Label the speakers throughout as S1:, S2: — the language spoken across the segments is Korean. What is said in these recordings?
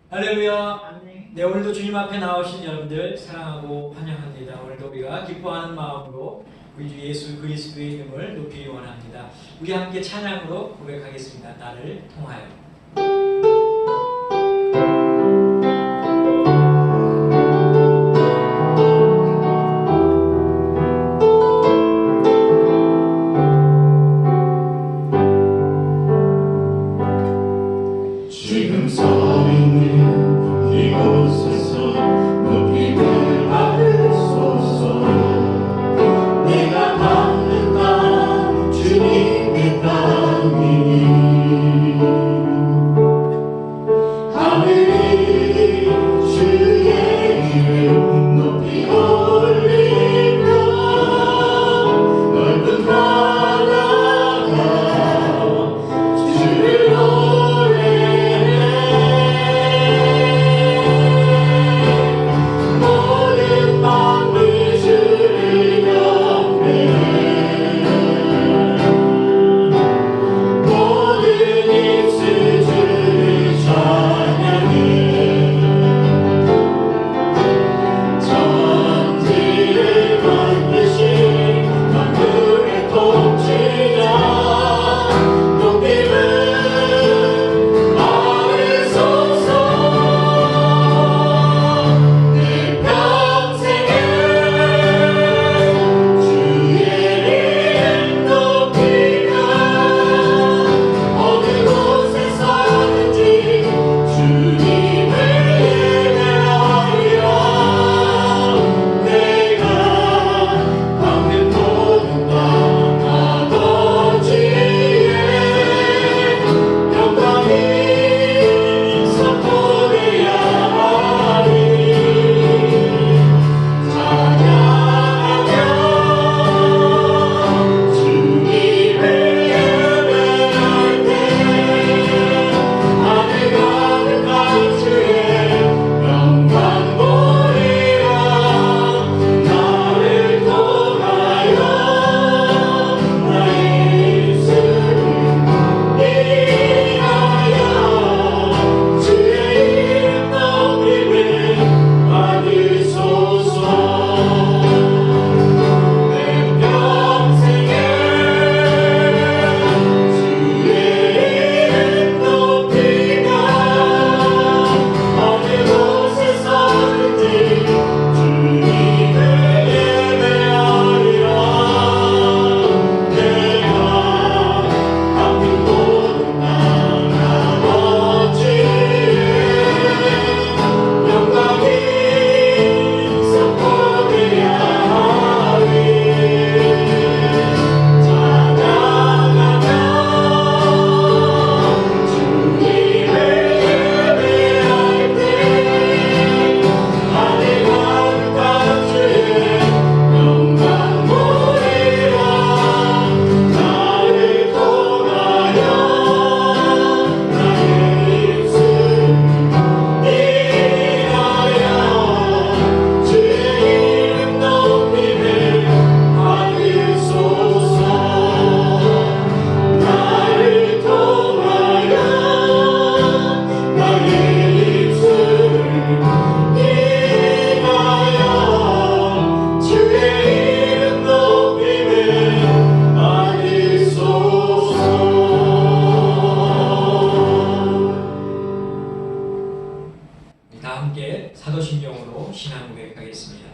S1: 할렐루야. 네, 오늘도 주님 앞에 나오신 여러분들 사랑하고 환영합니다. 오늘도 우리가 기뻐하는 마음으로 우리 주 예수 그리스도의 이름을 높이기 원합니다. 우리 함께 찬양으로 고백하겠습니다. 나를 통하여.
S2: 지금 서 있는 이곳에서 높임을 받으소서. 내가 받는 땅 주님의 땅이니 하늘이 주의 이름 높이 올리며 넓은 바다가 주를 모든 만물 주를 경배해. 모든 입술 주를 찬양해. 천지를 만드신 만물의 통치자 높임을 받으소서. 내 평생에 주의 이름 높이며 어느 곳에 서든지 주님을 예배하리라. 내가 받는 모든 땅 아버지의 영광이 선포되어야 하리. 찬양하며 주님을 예배할 때 하늘 가득한 주의 영광 보리라. 나를 통하여 나의 입술을 인하여 주의 이름 높임을 받으소서. 내 평생에 주의 이름 높이며 어느 곳에 서든지 주님을 예배하리라. 내가 받는 모든 땅 아버지의 영광이 선포되어야 하리. 찬양하며 주님을 예배할 때 하늘 가득한 주의 영광 보리라. 나를 통하여 나의 입술을 인하여 주의 이름 높임을 받으소서. 나를 통하여 나의 입술을 인하여 주의 이름 높임을 받으소서.
S1: 다 함께 사도신경으로 신앙 고백하겠습니다.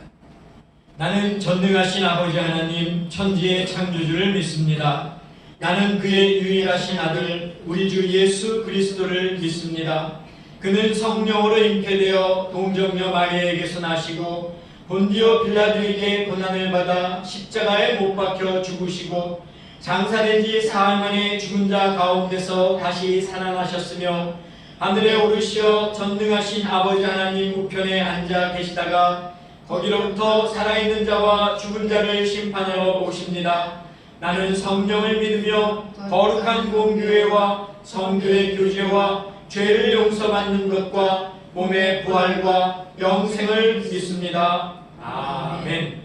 S1: 나는 전능하신 아버지 하나님 천지의 창조주를 믿습니다. 나는 그의 유일하신 아들 우리 주 예수 그리스도를 믿습니다. 그는 성령으로 잉태되어 동정녀 마리아에게서 나시고 본디오 빌라도에게 고난을 받아 십자가에 못 박혀 죽으시고 장사된 지 사흘 만에 죽은 자 가운데서 다시 살아나셨으며 하늘에 오르시어 전능하신 아버지 하나님 우편에 앉아 계시다가 거기로부터 살아있는 자와 죽은 자를 심판하러 오십니다. 나는 성령을 믿으며 거룩한 공교회와 성교의 교제와 죄를 용서받는 것과 몸의 부활과 영생을 믿습니다. 아멘.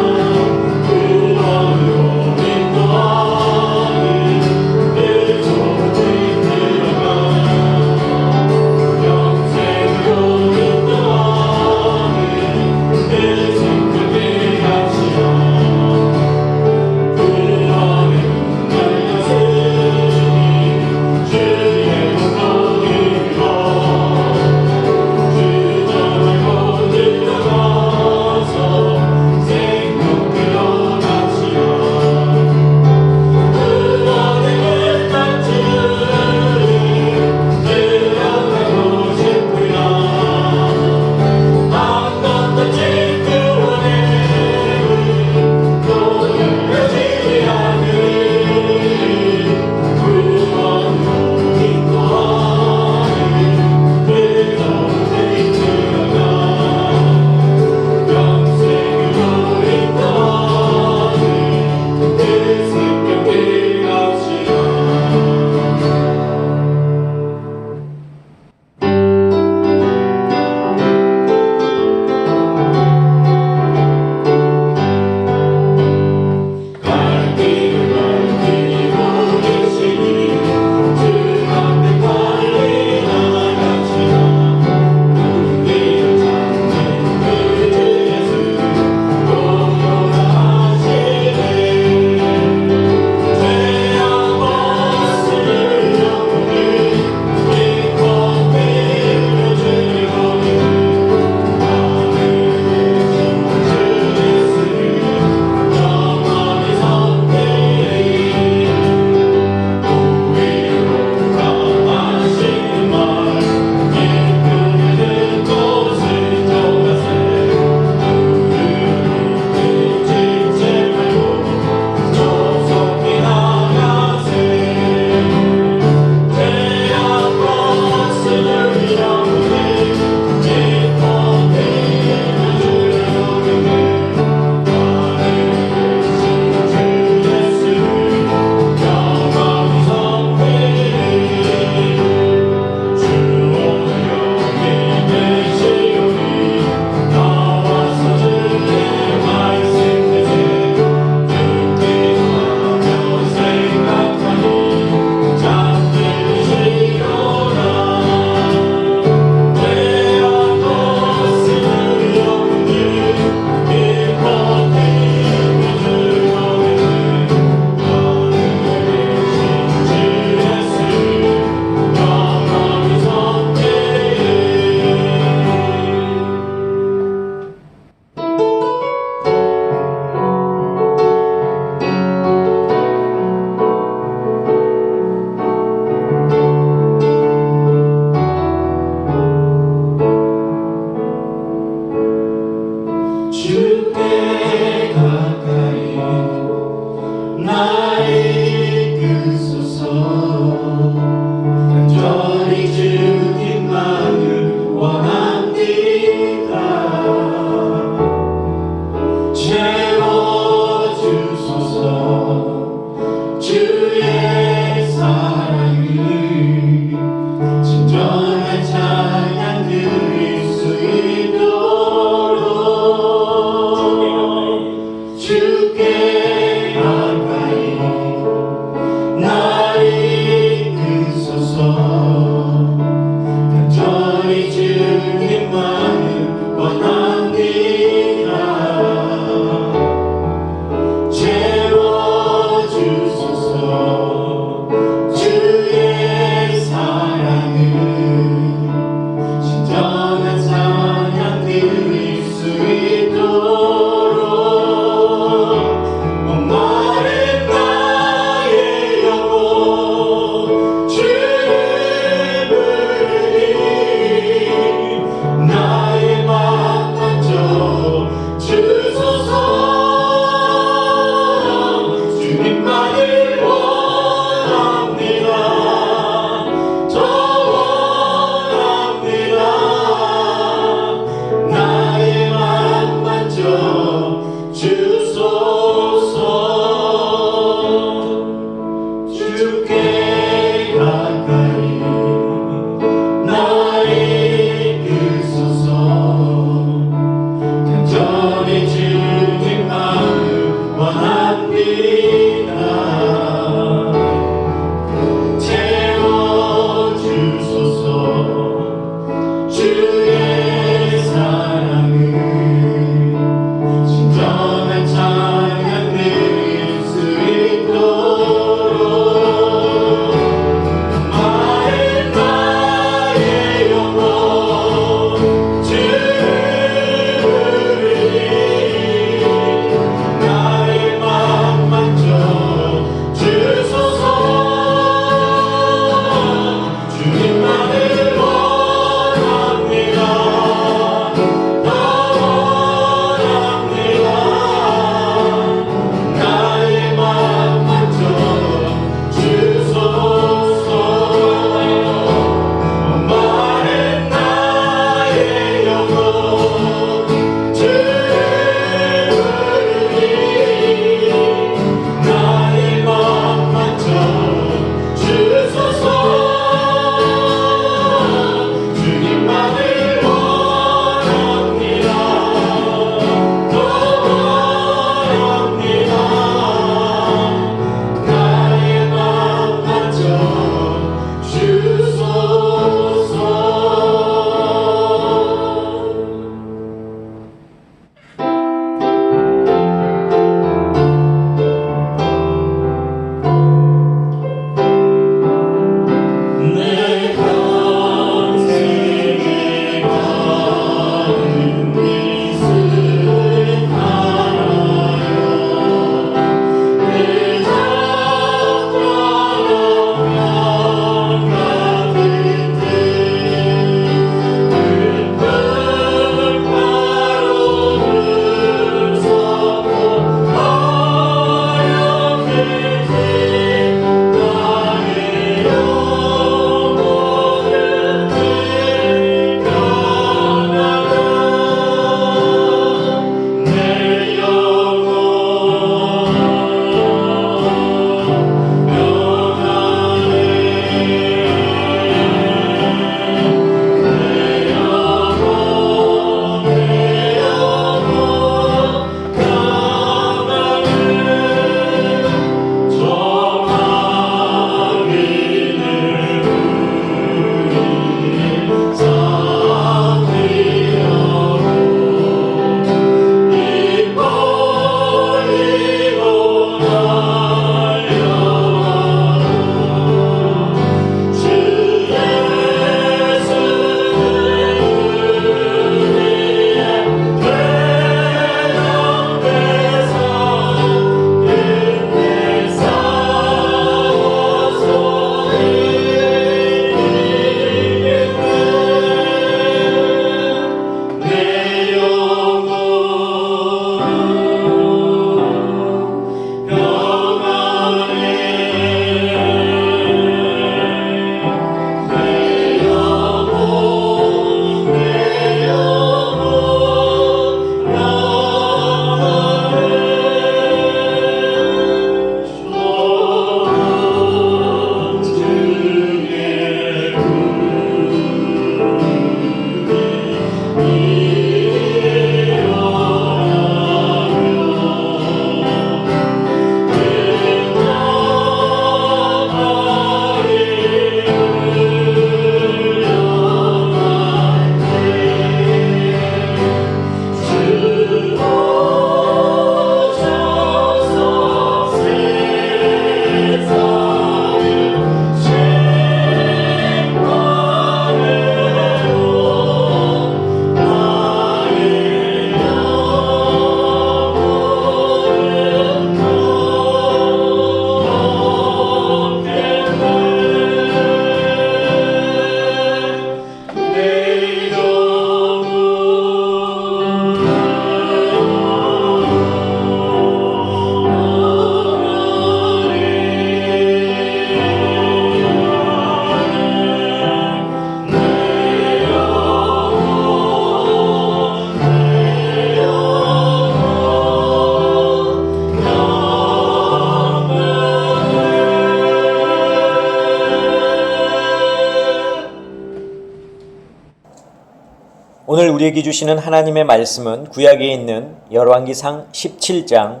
S3: 오늘 우리에게 주시는 하나님의 말씀은 구약에 있는 열왕기상 17장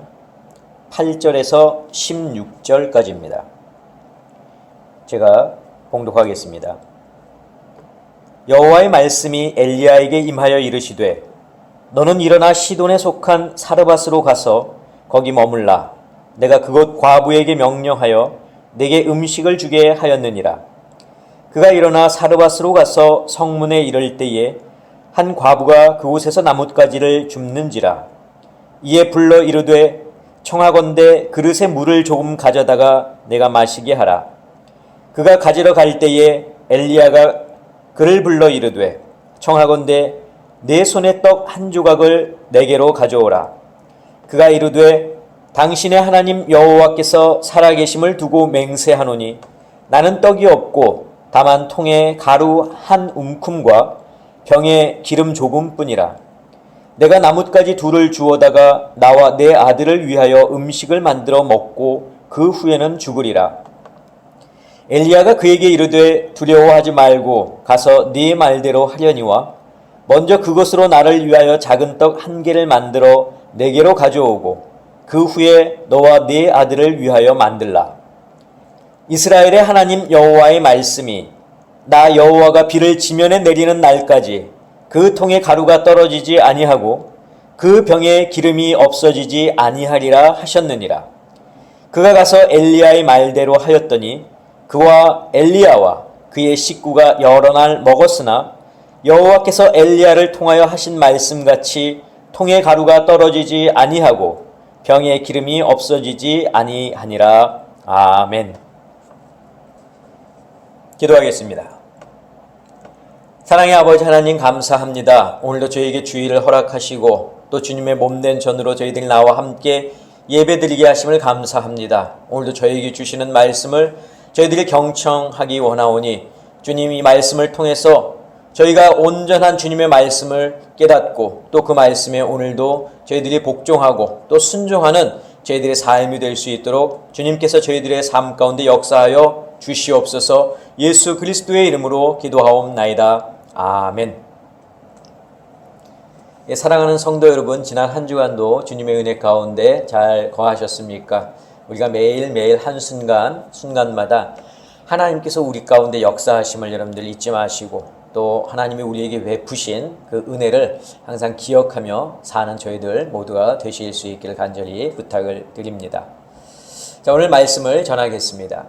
S3: 8절에서 16절까지입니다. 제가 봉독하겠습니다. 여호와의 말씀이 엘리야에게 임하여 이르시되 너는 일어나 시돈에 속한 사르밧으로 가서 거기 머물라. 내가 그곳 과부에게 명령하여 내게 음식을 주게 하였느니라. 그가 일어나 사르밧으로 가서 성문에 이를 때에 한 과부가 그곳에서 나뭇가지를 줍는지라. 이에 불러 이르되 청하건대 그릇에 물을 조금 가져다가 내가 마시게 하라. 그가 가지러 갈 때에 엘리야가 그를 불러 이르되 청하건대 내 손에 떡 한 조각을 내게로 가져오라. 그가 이르되 당신의 하나님 여호와께서 살아계심을 두고 맹세하노니 나는 떡이 없고 다만 통에 가루 한 움큼과 병에 기름 조금뿐이라. 내가 나뭇가지 둘을 주워다가 나와 내 아들을 위하여 음식을 만들어 먹고 그 후에는 죽으리라. 엘리야가 그에게 이르되 두려워하지 말고 가서 네 말대로 하려니와 먼저 그것으로 나를 위하여 작은 떡 한 개를 만들어 내게로 가져오고 그 후에 너와 네 아들을 위하여 만들라. 이스라엘의 하나님 여호와의 말씀이 나 여호와가 비를 지면에 내리는 날까지 그 통에 가루가 떨어지지 아니하고 그 병에 기름이 없어지지 아니하리라 하셨느니라. 그가 가서 엘리야의 말대로 하였더니 그와 엘리야와 그의 식구가 여러 날 먹었으나 여호와께서 엘리야를 통하여 하신 말씀같이 통에 가루가 떨어지지 아니하고 병에 기름이 없어지지 아니하니라. 아멘. 기도하겠습니다. 사랑의 아버지 하나님 감사합니다. 오늘도 저희에게 주의를 허락하시고 또 주님의 몸된 전으로 저희들이 나와 함께 예배드리게 하심을 감사합니다. 오늘도 저희에게 주시는 말씀을 저희들이 경청하기 원하오니 주님 이 말씀을 통해서 저희가 온전한 주님의 말씀을 깨닫고 또 그 말씀에 오늘도 저희들이 복종하고 또 순종하는 저희들의 삶이 될 수 있도록 주님께서 저희들의 삶 가운데 역사하여 주시옵소서. 예수 그리스도의 이름으로 기도하옵나이다. 아멘. 예, 사랑하는 성도 여러분, 지난 한 주간도 주님의 은혜 가운데 잘 거하셨습니까? 우리가 매일매일 한순간 순간마다 하나님께서 우리 가운데 역사하심을 여러분들 잊지 마시고 또 하나님이 우리에게 베푸신 그 은혜를 항상 기억하며 사는 저희들 모두가 되실 수 있기를 간절히 부탁을 드립니다. 자, 오늘 말씀을 전하겠습니다.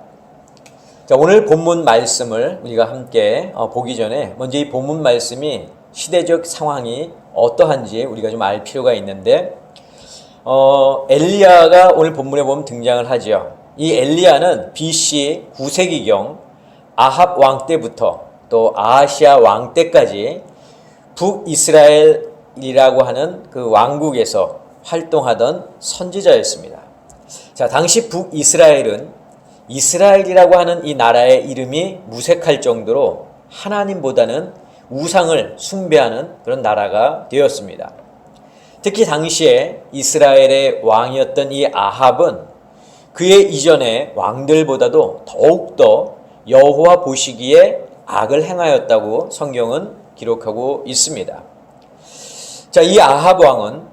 S3: 자, 오늘 본문 말씀을 우리가 함께 보기 전에 먼저 이 본문 말씀이 시대적 상황이 어떠한지 우리가 좀 알 필요가 있는데 엘리야가 오늘 본문에 보면 등장을 하죠. 이 엘리야는 BC 9세기경 아합 왕 때부터 또 아하시아 왕 때까지 북이스라엘이라고 하는 그 왕국에서 활동하던 선지자였습니다. 자, 당시 북이스라엘은 이스라엘이라고 하는 이 나라의 이름이 무색할 정도로 하나님보다는 우상을 숭배하는 그런 나라가 되었습니다. 특히 당시에 이스라엘의 왕이었던 이 아합은 그의 이전의 왕들보다도 더욱더 여호와 보시기에 악을 행하였다고 성경은 기록하고 있습니다. 자, 이 아합 왕은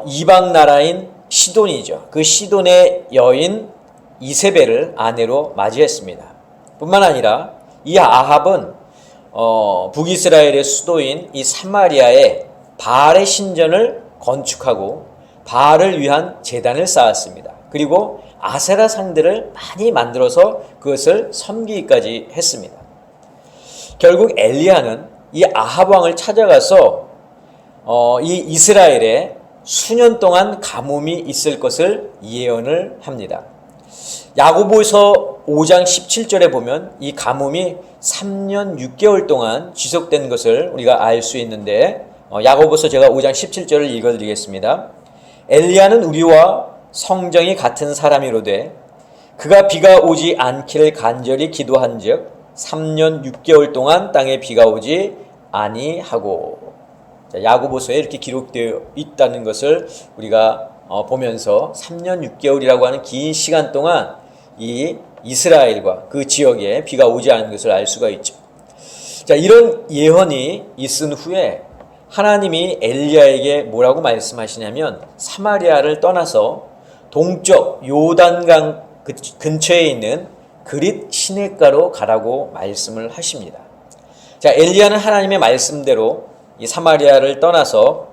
S3: 이방 나라인 시돈이죠. 그 시돈의 여인 이세벨을 아내로 맞이했습니다. 뿐만 아니라 이 아합은 북이스라엘의 수도인 이 사마리아에 바알의 신전을 건축하고 바알을 위한 제단을 쌓았습니다. 그리고 아세라 상들을 많이 만들어서 그것을 섬기기까지 했습니다. 결국 엘리야는 이 아합 왕을 찾아가서 이 이스라엘에 수년 동안 가뭄이 있을 것을 예언을 합니다. 야고보서 5장 17절에 보면 이 가뭄이 3년 6개월 동안 지속된 것을 우리가 알 수 있는데 야고보서 제가 5장 17절을 읽어드리겠습니다. 엘리야는 우리와 성정이 같은 사람이로되 그가 비가 오지 않기를 간절히 기도한즉 3년 6개월 동안 땅에 비가 오지 아니하고. 야고보서에 이렇게 기록되어 있다는 것을 우리가 보면서 3년 6개월이라고 하는 긴 시간 동안 이 이스라엘과 그 지역에 비가 오지 않은 것을 알 수가 있죠. 자, 이런 예언이 있은 후에 하나님이 엘리야에게 뭐라고 말씀하시냐면 사마리아를 떠나서 동쪽 요단강 근처에 있는 그릿 시냇가로 가라고 말씀을 하십니다. 자, 엘리야는 하나님의 말씀대로 이 사마리아를 떠나서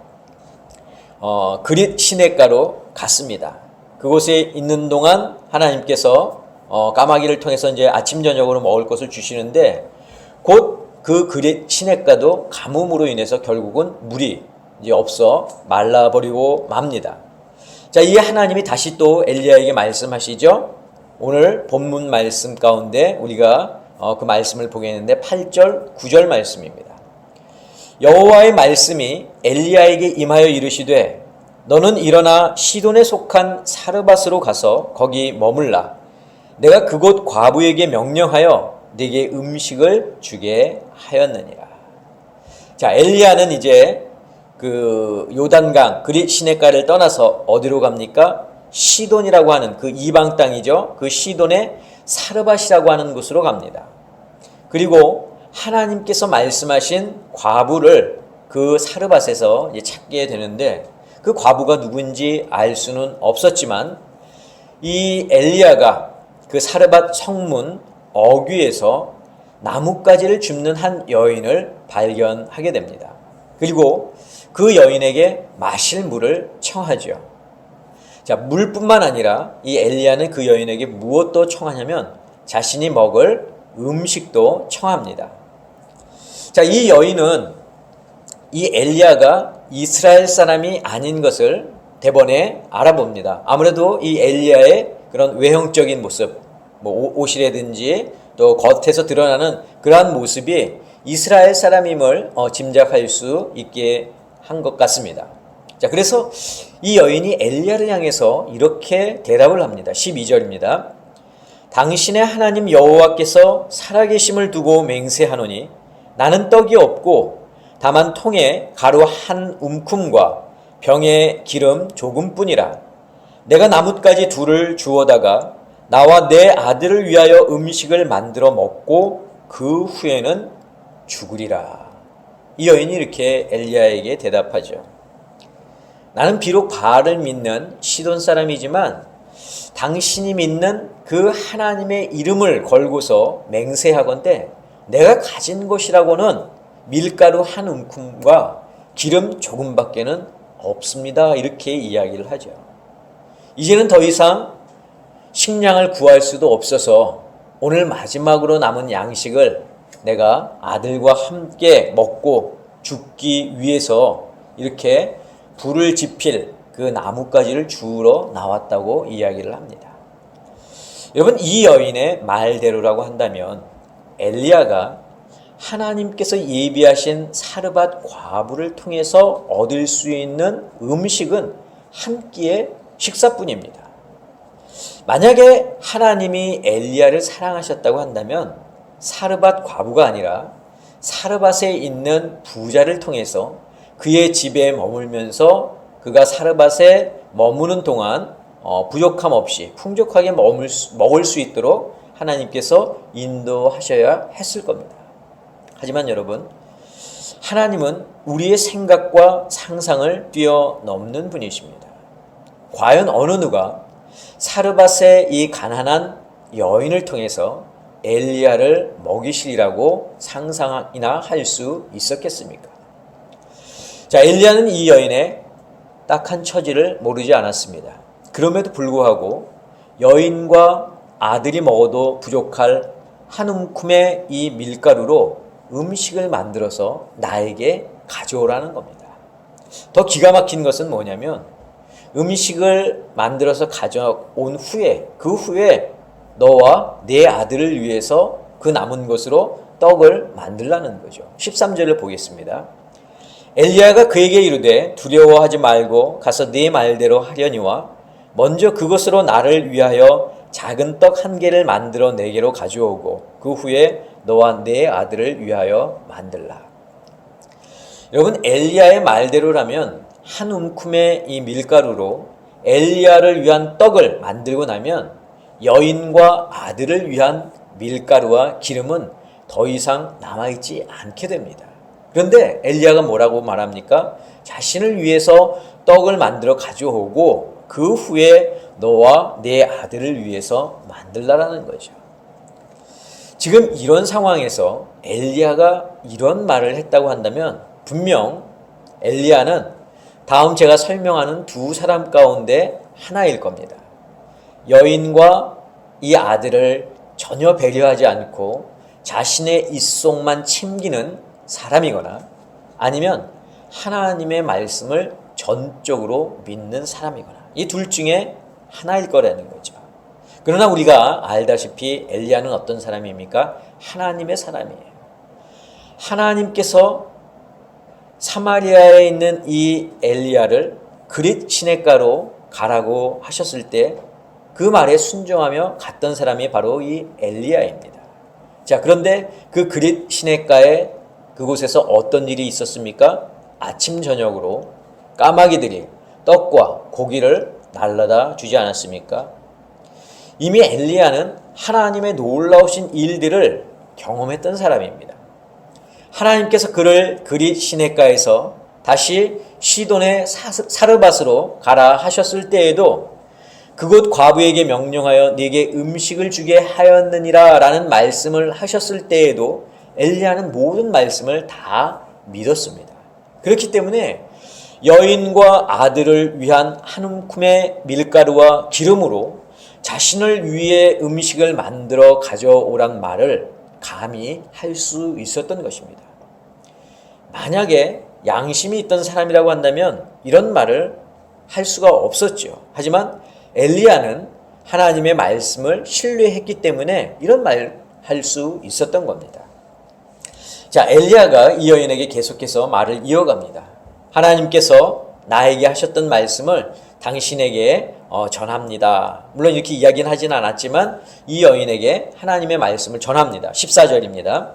S3: 그릿 시냇가로 갔습니다. 그곳에 있는 동안 하나님께서 까마귀를 통해서 이제 아침 저녁으로 먹을 것을 주시는데 곧 그 그릿 시냇가도 가뭄으로 인해서 결국은 물이 이제 없어 말라버리고 맙니다. 자, 이 하나님이 다시 또 엘리야에게 말씀하시죠. 오늘 본문 말씀 가운데 우리가 그 말씀을 보겠는데 8절, 9절 말씀입니다. 여호와의 말씀이 엘리야에게 임하여 이르시되 너는 일어나 시돈에 속한 사르밧으로 가서 거기 머물라. 내가 그곳 과부에게 명령하여 네게 음식을 주게 하였느니라. 자, 엘리야는 이제 그 요단강 그릿 시냇가를 떠나서 어디로 갑니까? 시돈이라고 하는 그 이방 땅이죠. 그 시돈의 사르밧이라고 하는 곳으로 갑니다. 그리고 하나님께서 말씀하신 과부를 그 사르밧에서 찾게 되는데 그 과부가 누구인지 알 수는 없었지만 이 엘리야가 그 사르밧 성문 어귀에서 나뭇가지를 줍는 한 여인을 발견하게 됩니다. 그리고 그 여인에게 마실 물을 청하죠. 자, 물뿐만 아니라 이 엘리야는 그 여인에게 무엇도 청하냐면 자신이 먹을 음식도 청합니다. 자, 이 여인은 이 엘리야가 이스라엘 사람이 아닌 것을 대번에 알아봅니다. 아무래도 이 엘리야의 그런 외형적인 모습, 뭐 옷이라든지 또 겉에서 드러나는 그러한 모습이 이스라엘 사람임을 짐작할 수 있게 한 것 같습니다. 자, 그래서 이 여인이 엘리야를 향해서 이렇게 대답을 합니다. 12절입니다. 당신의 하나님 여호와께서 살아계심을 두고 맹세하노니 나는 떡이 없고 다만 통에 가루 한 움큼과 병에 기름 조금뿐이라. 내가 나뭇가지 둘을 주워다가 나와 내 아들을 위하여 음식을 만들어 먹고 그 후에는 죽으리라. 이 여인이 이렇게 엘리야에게 대답하죠. 나는 비록 바알을 믿는 시돈 사람이지만 당신이 믿는 그 하나님의 이름을 걸고서 맹세하건대 내가 가진 것이라고는 밀가루 한 움큼과 기름 조금밖에는 없습니다. 이렇게 이야기를 하죠. 이제는 더 이상 식량을 구할 수도 없어서 오늘 마지막으로 남은 양식을 내가 아들과 함께 먹고 죽기 위해서 이렇게 불을 지필 그 나뭇가지를 주우러 나왔다고 이야기를 합니다. 여러분, 이 여인의 말대로라고 한다면 엘리야가 하나님께서 예비하신 사르밧 과부를 통해서 얻을 수 있는 음식은 한 끼의 식사뿐입니다. 만약에 하나님이 엘리야를 사랑하셨다고 한다면 사르밧 과부가 아니라 사르밧에 있는 부자를 통해서 그의 집에 머물면서 그가 사르밧에 머무는 동안 부족함 없이 풍족하게 먹을 수 있도록 하나님께서 인도하셔야 했을 겁니다. 하지만 여러분, 하나님은 우리의 생각과 상상을 뛰어넘는 분이십니다. 과연 어느 누가 사르밧의 이 가난한 여인을 통해서 엘리야를 먹이시리라고 상상이나 할 수 있었겠습니까? 자, 엘리야는 이 여인의 딱한 처지를 모르지 않았습니다. 그럼에도 불구하고 여인과 아들이 먹어도 부족할 한 움큼의 이 밀가루로 음식을 만들어서 나에게 가져오라는 겁니다. 더 기가 막힌 것은 뭐냐면 음식을 만들어서 가져온 후에 그 후에 너와 내 아들을 위해서 그 남은 것으로 떡을 만들라는 거죠. 13절을 보겠습니다. 엘리야가 그에게 이르되 두려워하지 말고 가서 네 말대로 하려니와 먼저 그것으로 나를 위하여 작은 떡 한 개를 만들어 내게로 가져오고 그 후에 너와 내 아들을 위하여 만들라. 여러분, 엘리야의 말대로라면 한 움큼의 이 밀가루로 엘리야를 위한 떡을 만들고 나면 여인과 아들을 위한 밀가루와 기름은 더 이상 남아있지 않게 됩니다. 그런데 엘리야가 뭐라고 말합니까? 자신을 위해서 떡을 만들어 가져오고 그 후에 너와 내 아들을 위해서 만들라라는 거죠. 지금 이런 상황에서 엘리야가 이런 말을 했다고 한다면 분명 엘리야는 다음 제가 설명하는 두 사람 가운데 하나일 겁니다. 여인과 이 아들을 전혀 배려하지 않고 자신의 입속만 챙기는 사람이거나 아니면 하나님의 말씀을 전적으로 믿는 사람이거나 이 둘 중에 하나일 거라는 거죠. 그러나 우리가 알다시피 엘리야는 어떤 사람입니까? 하나님의 사람이에요. 하나님께서 사마리아에 있는 이 엘리야를 그릿 시냇가로 가라고 하셨을 때 그 말에 순종하며 갔던 사람이 바로 이 엘리야입니다. 자, 그런데 그 그릿 시냇가에 그곳에서 어떤 일이 있었습니까? 아침 저녁으로 까마귀들이 떡과 고기를 날라다 주지 않았습니까? 이미 엘리야는 하나님의 놀라우신 일들을 경험했던 사람입니다. 하나님께서 그를 그릿 시냇가에서 다시 시돈의 사르밧으로 가라 하셨을 때에도 그곳 과부에게 명령하여 네게 음식을 주게 하였느니라 라는 말씀을 하셨을 때에도 엘리야는 모든 말씀을 다 믿었습니다. 그렇기 때문에 여인과 아들을 위한 한 움큼의 밀가루와 기름으로 자신을 위해 음식을 만들어 가져오란 말을 감히 할 수 있었던 것입니다. 만약에 양심이 있던 사람이라고 한다면 이런 말을 할 수가 없었죠. 하지만 엘리야는 하나님의 말씀을 신뢰했기 때문에 이런 말 할 수 있었던 겁니다. 자, 엘리야가 이 여인에게 계속해서 말을 이어갑니다. 하나님께서 나에게 하셨던 말씀을 당신에게 전합니다. 물론 이렇게 이야기는 하진 않았지만 이 여인에게 하나님의 말씀을 전합니다. 14절입니다.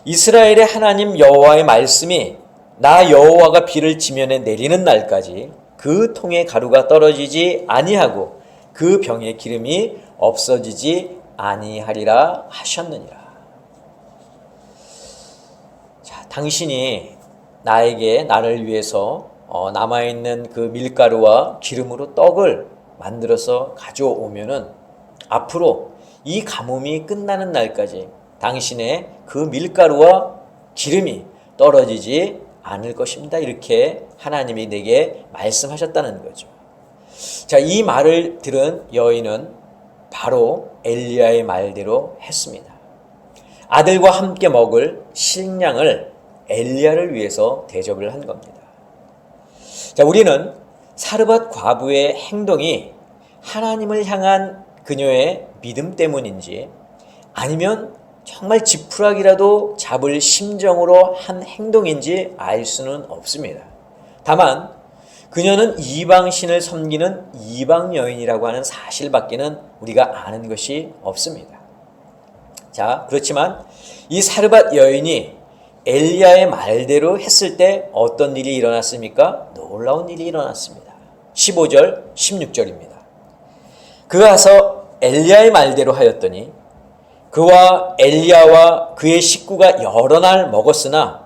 S3: 이스라엘의 하나님 여호와의 말씀이 나 여호와가 비를 지면에 내리는 날까지 그 통에 가루가 떨어지지 아니하고 그 병의 기름이 없어지지 아니하리라 하셨느니라. 자, 당신이 나를 위해서 남아있는 그 밀가루와 기름으로 떡을 만들어서 가져오면은 앞으로 이 가뭄이 끝나는 날까지 당신의 그 밀가루와 기름이 떨어지지 않을 것입니다. 이렇게 하나님이 내게 말씀하셨다는 거죠. 자, 이 말을 들은 여인은 바로 엘리야의 말대로 했습니다. 아들과 함께 먹을 식량을 엘리야를 위해서 대접을 한 겁니다. 자, 우리는 사르밧 과부의 행동이 하나님을 향한 그녀의 믿음 때문인지 아니면 정말 지푸라기라도 잡을 심정으로 한 행동인지 알 수는 없습니다. 다만 그녀는 이방신을 섬기는 이방 여인이라고 하는 사실밖에는 우리가 아는 것이 없습니다. 자, 그렇지만 이 사르밧 여인이 엘리야의 말대로 했을 때 어떤 일이 일어났습니까? 놀라운 일이 일어났습니다. 15절, 16절입니다. 그가 가서 엘리야의 말대로 하였더니 그와 엘리야와 그의 식구가 여러 날 먹었으나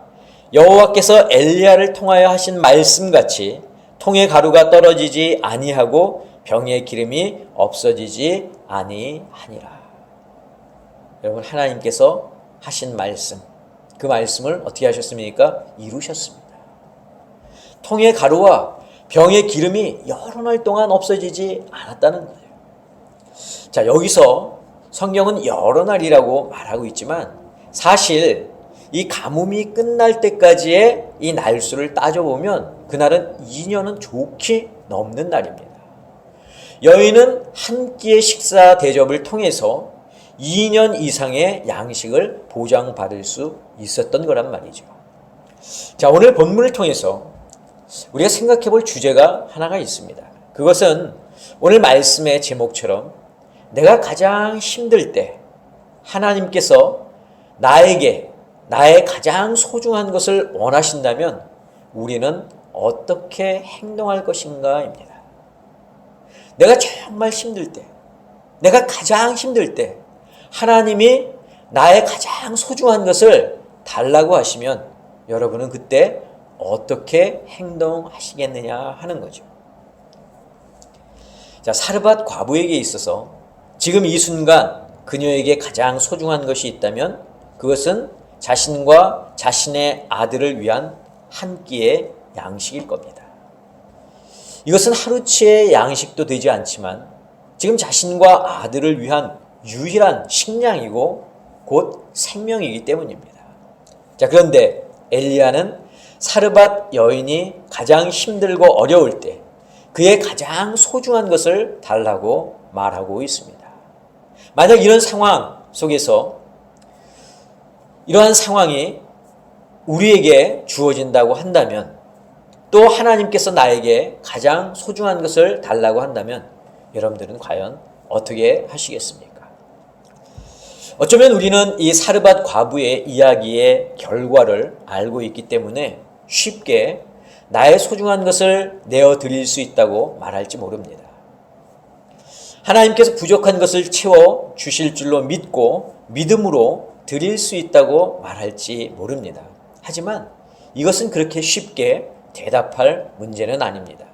S3: 여호와께서 엘리야를 통하여 하신 말씀같이 통의 가루가 떨어지지 아니하고 병의 기름이 없어지지 아니하니라. 여러분, 하나님께서 하신 말씀, 그 말씀을 어떻게 하셨습니까? 이루셨습니다. 통의 가루와 병의 기름이 여러 날 동안 없어지지 않았다는 거예요. 자, 여기서 성경은 여러 날이라고 말하고 있지만 사실 이 가뭄이 끝날 때까지의 이 날수를 따져보면 그날은 2년은 좋게 넘는 날입니다. 여인은 한 끼의 식사 대접을 통해서 2년 이상의 양식을 보장받을 수 있었던 거란 말이죠. 자, 오늘 본문을 통해서 우리가 생각해 볼 주제가 하나가 있습니다. 그것은 오늘 말씀의 제목처럼 내가 가장 힘들 때 하나님께서 나에게 나의 가장 소중한 것을 원하신다면 우리는 어떻게 행동할 것인가입니다. 내가 정말 힘들 때, 내가 가장 힘들 때 하나님이 나의 가장 소중한 것을 달라고 하시면 여러분은 그때 어떻게 행동하시겠느냐 하는 거죠. 자, 사르밧 과부에게 있어서 지금 이 순간 그녀에게 가장 소중한 것이 있다면 그것은 자신과 자신의 아들을 위한 한 끼의 양식일 겁니다. 이것은 하루치의 양식도 되지 않지만 지금 자신과 아들을 위한 유일한 식량이고 곧 생명이기 때문입니다. 자, 그런데 엘리야는 사르밧 여인이 가장 힘들고 어려울 때 그의 가장 소중한 것을 달라고 말하고 있습니다. 만약 이런 상황 속에서 이러한 상황이 우리에게 주어진다고 한다면 또 하나님께서 나에게 가장 소중한 것을 달라고 한다면 여러분들은 과연 어떻게 하시겠습니까? 어쩌면 우리는 이 사르밧 과부의 이야기의 결과를 알고 있기 때문에 쉽게 나의 소중한 것을 내어드릴 수 있다고 말할지 모릅니다. 하나님께서 부족한 것을 채워 주실 줄로 믿고 믿음으로 드릴 수 있다고 말할지 모릅니다. 하지만 이것은 그렇게 쉽게 대답할 문제는 아닙니다.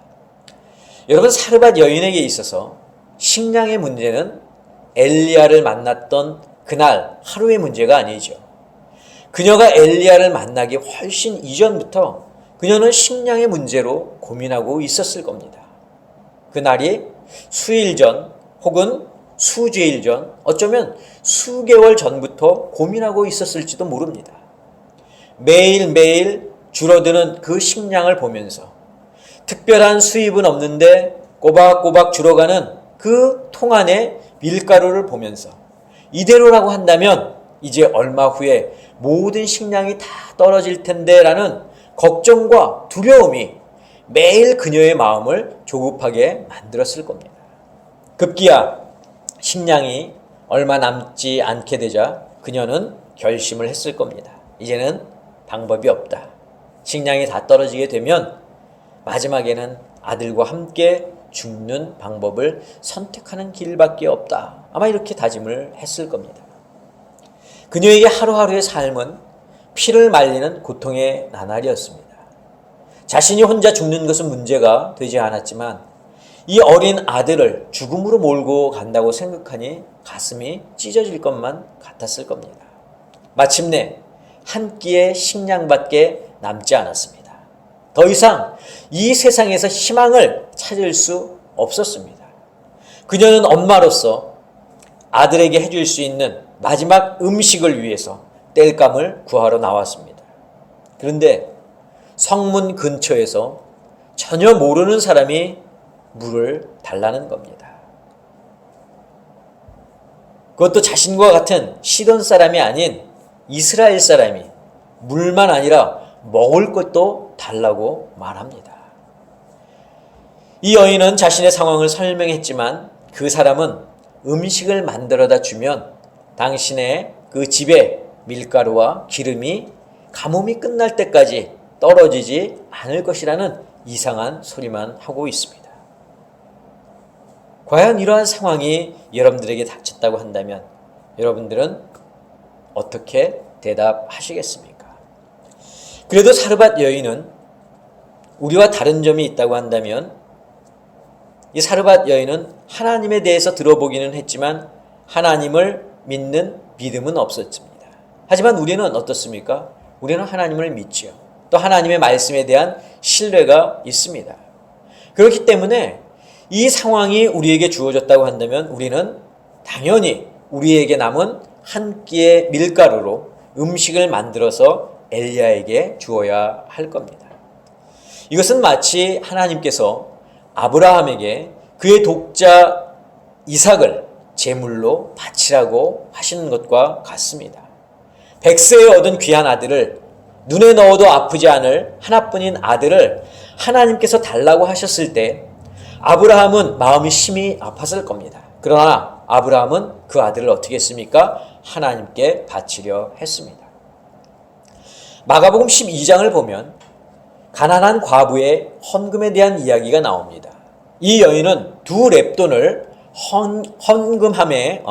S3: 여러분, 사르밧 여인에게 있어서 식량의 문제는 엘리야를 만났던 그날 하루의 문제가 아니죠. 그녀가 엘리야를 만나기 훨씬 이전부터 그녀는 식량의 문제로 고민하고 있었을 겁니다. 그날이 수일 전 혹은 수주일 전, 어쩌면 수개월 전부터 고민하고 있었을지도 모릅니다. 매일매일 줄어드는 그 식량을 보면서 특별한 수입은 없는데 꼬박꼬박 줄어가는 그 통 안에 밀가루를 보면서 이대로라고 한다면 이제 얼마 후에 모든 식량이 다 떨어질 텐데 라는 걱정과 두려움이 매일 그녀의 마음을 조급하게 만들었을 겁니다. 급기야 식량이 얼마 남지 않게 되자 그녀는 결심을 했을 겁니다. 이제는 방법이 없다. 식량이 다 떨어지게 되면 마지막에는 아들과 함께 죽는 방법을 선택하는 길밖에 없다. 아마 이렇게 다짐을 했을 겁니다. 그녀에게 하루하루의 삶은 피를 말리는 고통의 나날이었습니다. 자신이 혼자 죽는 것은 문제가 되지 않았지만 이 어린 아들을 죽음으로 몰고 간다고 생각하니 가슴이 찢어질 것만 같았을 겁니다. 마침내 한 끼의 식량밖에 남지 않았습니다. 더 이상 이 세상에서 희망을 찾을 수 없었습니다. 그녀는 엄마로서 아들에게 해줄 수 있는 마지막 음식을 위해서 땔감을 구하러 나왔습니다. 그런데 성문 근처에서 전혀 모르는 사람이 물을 달라는 겁니다. 그것도 자신과 같은 시돈 사람이 아닌 이스라엘 사람이 물만 아니라 먹을 것도 달라고 말합니다. 이 여인은 자신의 상황을 설명했지만 그 사람은 음식을 만들어다 주면 당신의 그 집에 밀가루와 기름이 가뭄이 끝날 때까지 떨어지지 않을 것이라는 이상한 소리만 하고 있습니다. 과연 이러한 상황이 여러분들에게 닥쳤다고 한다면 여러분들은 어떻게 대답하시겠습니까? 그래도 사르밧 여인은 우리와 다른 점이 있다고 한다면 이 사르밧 여인은 하나님에 대해서 들어보기는 했지만 하나님을 믿는 믿음은 없었습니다. 하지만 우리는 어떻습니까? 우리는 하나님을 믿지요. 또 하나님의 말씀에 대한 신뢰가 있습니다. 그렇기 때문에 이 상황이 우리에게 주어졌다고 한다면 우리는 당연히 우리에게 남은 한 끼의 밀가루로 음식을 만들어서 엘리야에게 주어야 할 겁니다. 이것은 마치 하나님께서 아브라함에게 그의 독자 이삭을 제물로 바치라고 하시는 것과 같습니다. 백세에 얻은 귀한 아들을, 눈에 넣어도 아프지 않을 하나뿐인 아들을 하나님께서 달라고 하셨을 때 아브라함은 마음이 심히 아팠을 겁니다. 그러나 아브라함은 그 아들을 어떻게 했습니까? 하나님께 바치려 했습니다. 마가복음 12장을 보면 가난한 과부의 헌금에 대한 이야기가 나옵니다. 이 여인은 2렙돈을 헌금함에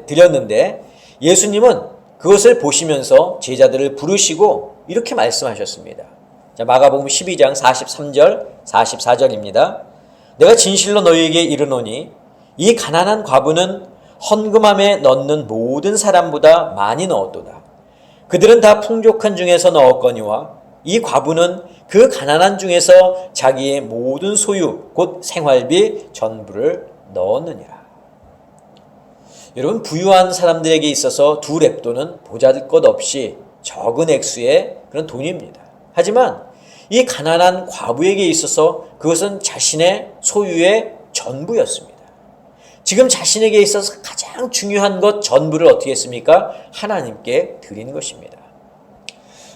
S3: 드렸는데 예수님은 그것을 보시면서 제자들을 부르시고 이렇게 말씀하셨습니다. 자, 마가복음 12장 43절 44절입니다. 내가 진실로 너희에게 이르노니 이 가난한 과부는 헌금함에 넣는 모든 사람보다 많이 넣었도다. 그들은 다 풍족한 중에서 넣었거니와 이 과부는 그 가난한 중에서 자기의 모든 소유 곧 생활비 전부를 넣었느니라. 여러분, 부유한 사람들에게 있어서 두 렙돈은 보잘것없이 적은 액수의 그런 돈입니다. 하지만 이 가난한 과부에게 있어서 그것은 자신의 소유의 전부였습니다. 지금 자신에게 있어서 가장 중요한 것 전부를 어떻게 했습니까? 하나님께 드린 것입니다.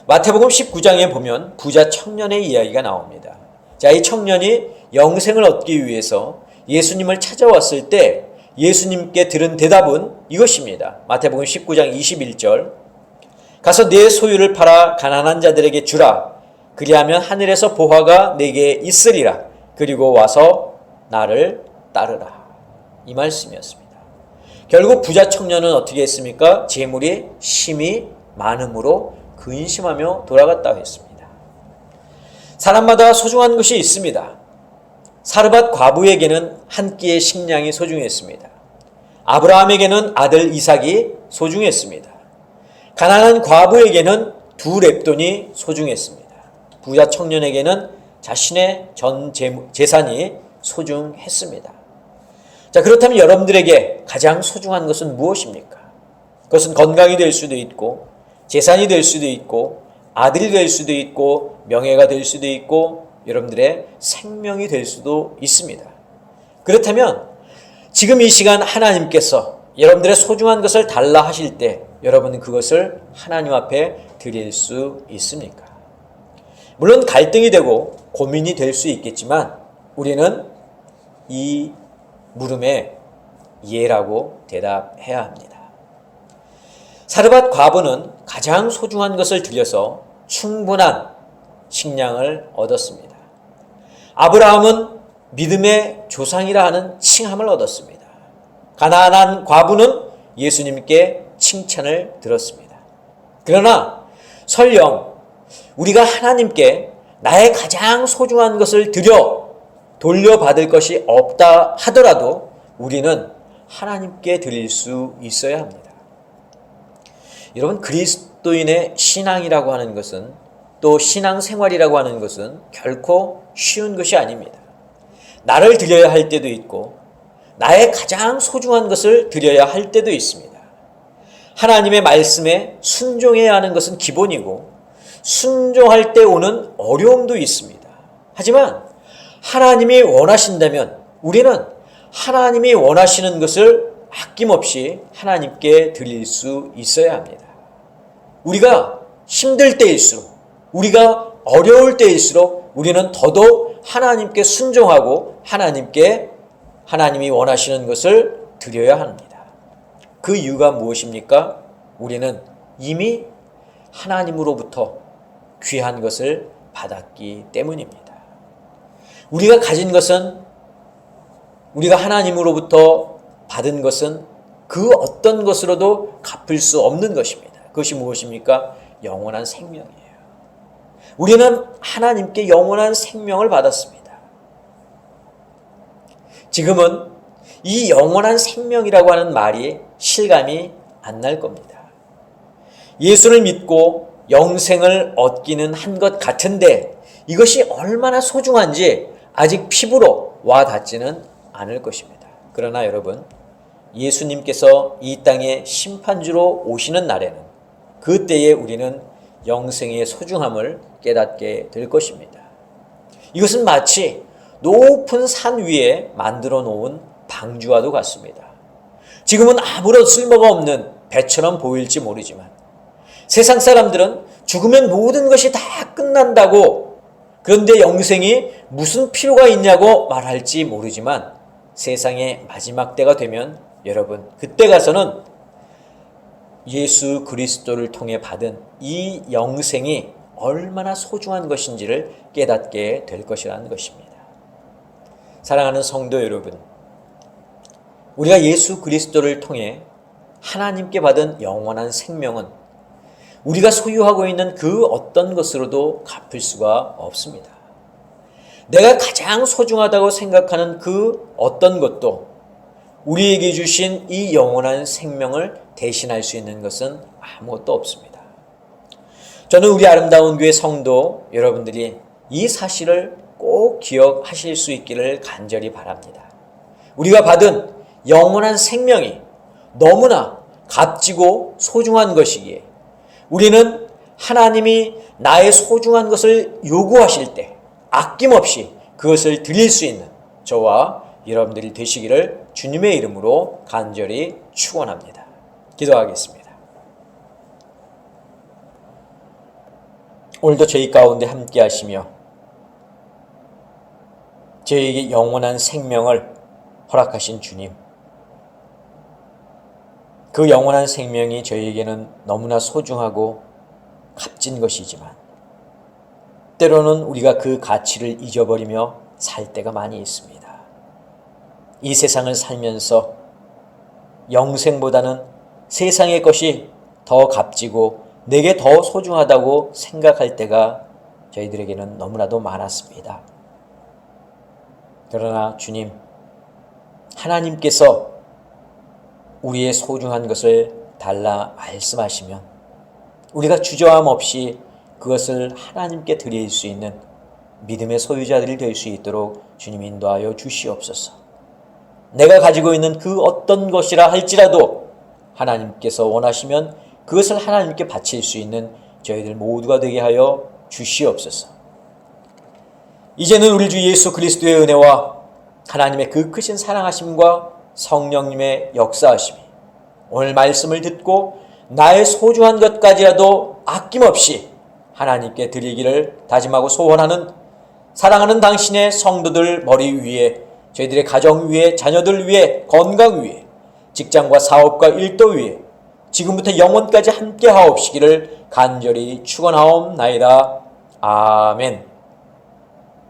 S3: 마태복음 19장에 보면 부자 청년의 이야기가 나옵니다. 자, 이 청년이 영생을 얻기 위해서 예수님을 찾아왔을 때 예수님께 들은 대답은 이것입니다. 마태복음 19장 21절. 가서 내 소유를 팔아 가난한 자들에게 주라. 그리하면 하늘에서 보화가 내게 있으리라. 그리고 와서 나를 따르라. 이 말씀이었습니다. 결국 부자 청년은 어떻게 했습니까? 재물이 심히 많음으로 근심하며 돌아갔다고 했습니다. 사람마다 소중한 것이 있습니다. 사르밧 과부에게는 한 끼의 식량이 소중했습니다. 아브라함에게는 아들 이삭이 소중했습니다. 가난한 과부에게는 두 렙돈이 소중했습니다. 부자 청년에게는 자신의 전 재산이 소중했습니다. 자, 그렇다면 여러분들에게 가장 소중한 것은 무엇입니까? 그것은 건강이 될 수도 있고 재산이 될 수도 있고 아들이 될 수도 있고 명예가 될 수도 있고 여러분들의 생명이 될 수도 있습니다. 그렇다면 지금 이 시간 하나님께서 여러분들의 소중한 것을 달라 하실 때 여러분은 그것을 하나님 앞에 드릴 수 있습니까? 물론 갈등이 되고 고민이 될 수 있겠지만 우리는 이 물음에 예라고 대답해야 합니다. 사르밧 과부는 가장 소중한 것을 드려서 충분한 식량을 얻었습니다. 아브라함은 믿음의 조상이라 하는 칭함을 얻었습니다. 가난한 과부는 예수님께 칭찬을 들었습니다. 그러나 설령 우리가 하나님께 나의 가장 소중한 것을 드려 돌려받을 것이 없다 하더라도 우리는 하나님께 드릴 수 있어야 합니다. 여러분, 그리스도인의 신앙이라고 하는 것은 또 신앙생활이라고 하는 것은 결코 쉬운 것이 아닙니다. 나를 드려야 할 때도 있고 나의 가장 소중한 것을 드려야 할 때도 있습니다. 하나님의 말씀에 순종해야 하는 것은 기본이고 순종할 때 오는 어려움도 있습니다. 하지만 하나님이 원하신다면 우리는 하나님이 원하시는 것을 아낌없이 하나님께 드릴 수 있어야 합니다. 우리가 힘들 때일수록 우리가 어려울 때일수록 우리는 더더욱 하나님께 순종하고 하나님이 원하시는 것을 드려야 합니다. 그 이유가 무엇입니까? 우리는 이미 하나님으로부터 귀한 것을 받았기 때문입니다. 우리가 가진 것은 우리가 하나님으로부터 받은 것은 그 어떤 것으로도 갚을 수 없는 것입니다. 그것이 무엇입니까? 영원한 생명이에요. 우리는 하나님께 영원한 생명을 받았습니다. 지금은 이 영원한 생명이라고 하는 말이 실감이 안 날 겁니다. 예수를 믿고 영생을 얻기는 한 것 같은데 이것이 얼마나 소중한지 아직 피부로 와 닿지는 않을 것입니다. 그러나 여러분, 예수님께서 이 땅에 심판주로 오시는 날에는 그때에 우리는 영생의 소중함을 깨닫게 될 것입니다. 이것은 마치 높은 산 위에 만들어 놓은 방주와도 같습니다. 지금은 아무런 쓸모가 없는 배처럼 보일지 모르지만 세상 사람들은 죽으면 모든 것이 다 끝난다고, 그런데 영생이 무슨 필요가 있냐고 말할지 모르지만 세상의 마지막 때가 되면 여러분, 그때 가서는 예수 그리스도를 통해 받은 이 영생이 얼마나 소중한 것인지를 깨닫게 될 것이라는 것입니다. 사랑하는 성도 여러분, 우리가 예수 그리스도를 통해 하나님께 받은 영원한 생명은 우리가 소유하고 있는 그 어떤 것으로도 갚을 수가 없습니다. 내가 가장 소중하다고 생각하는 그 어떤 것도 우리에게 주신 이 영원한 생명을 대신할 수 있는 것은 아무것도 없습니다. 저는 우리 아름다운 교회 성도 여러분들이 이 사실을 꼭 기억하실 수 있기를 간절히 바랍니다. 우리가 받은 영원한 생명이 너무나 값지고 소중한 것이기에 우리는 하나님이 나의 소중한 것을 요구하실 때 아낌없이 그것을 드릴 수 있는 저와 여러분들이 되시기를 주님의 이름으로 간절히 축원합니다. 기도하겠습니다. 오늘도 저희 가운데 함께 하시며 저희에게 영원한 생명을 허락하신 주님, 그 영원한 생명이 저희에게는 너무나 소중하고 값진 것이지만 때로는 우리가 그 가치를 잊어버리며 살 때가 많이 있습니다. 이 세상을 살면서 영생보다는 세상의 것이 더 값지고 내게 더 소중하다고 생각할 때가 저희들에게는 너무나도 많았습니다. 그러나 주님, 하나님께서 우리의 소중한 것을 달라 말씀하시면 우리가 주저함 없이 그것을 하나님께 드릴 수 있는 믿음의 소유자들이 될 수 있도록 주님 인도하여 주시옵소서. 내가 가지고 있는 그 어떤 것이라 할지라도 하나님께서 원하시면 그것을 하나님께 바칠 수 있는 저희들 모두가 되게 하여 주시옵소서. 이제는 우리 주 예수 그리스도의 은혜와 하나님의 그 크신 사랑하심과 성령님의 역사하심이 오늘 말씀을 듣고 나의 소중한 것까지라도 아낌없이 하나님께 드리기를 다짐하고 소원하는 사랑하는 당신의 성도들 머리 위에, 저희들의 가정 위에, 자녀들 위에, 건강 위에, 직장과 사업과 일도 위에 지금부터 영원까지 함께 하옵시기를 간절히 축원하옵나이다. 아멘.